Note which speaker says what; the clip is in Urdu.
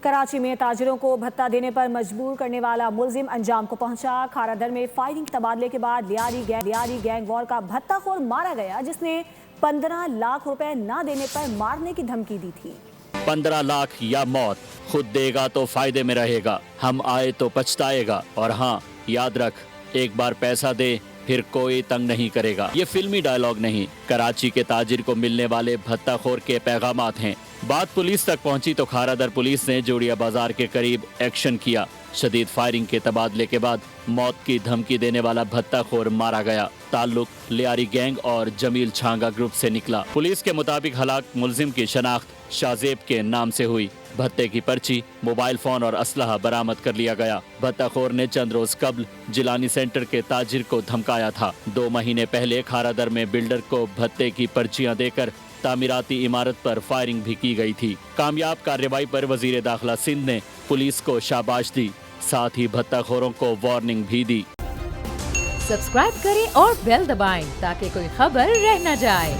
Speaker 1: کراچی میں تاجروں کو بھتہ دینے پر مجبور کرنے والا ملزم انجام کو پہنچا۔ کھارا در میں فائرنگ تبادلے کے بعد لیاری گینگ وار کا بھتہ خور مارا گیا، جس نے 15 لاکھ روپے نہ دینے پر مارنے کی دھمکی دی تھی۔
Speaker 2: 15 لاکھ یا موت، خود دے گا تو فائدے میں رہے گا، ہم آئے تو پچھتائے گا، اور ہاں یاد رکھ، ایک بار پیسہ دے پھر کوئی تنگ نہیں کرے گا۔ یہ فلمی ڈائلاگ نہیں، کراچی کے تاجر کو ملنے والے بھتہ خور کے پیغامات ہیں۔ بات پولیس تک پہنچی تو کھارا در پولیس نے جوڑیا بازار کے قریب ایکشن کیا۔ شدید فائرنگ کے تبادلے کے بعد موت کی دھمکی دینے والا بھتہ خور مارا گیا۔ تعلق لیاری گینگ اور جمیل چھانگا گروپ سے نکلا۔ پولیس کے مطابق ہلاک ملزم کی شناخت شاہزیب کے نام سے ہوئی۔ بھتے کی پرچی، موبائل فون اور اسلحہ برآمد کر لیا گیا۔ بھتہ خور نے چند روز قبل جیلانی سینٹر کے تاجر کو دھمکایا تھا۔ 2 مہینے پہلے کھارا در میں بلڈر کو بھتے کی پرچیاں دے کر تعمیراتی عمارت پر فائرنگ بھی کی گئی تھی۔ کامیاب کارروائی پر وزیر داخلہ سندھ نے پولیس کو شاباش دی، ساتھ ہی بھتہ خوروں کو وارننگ بھی دی۔
Speaker 3: سبسکرائب کریں اور بیل دبائیں تاکہ کوئی خبر رہ نہ جائے۔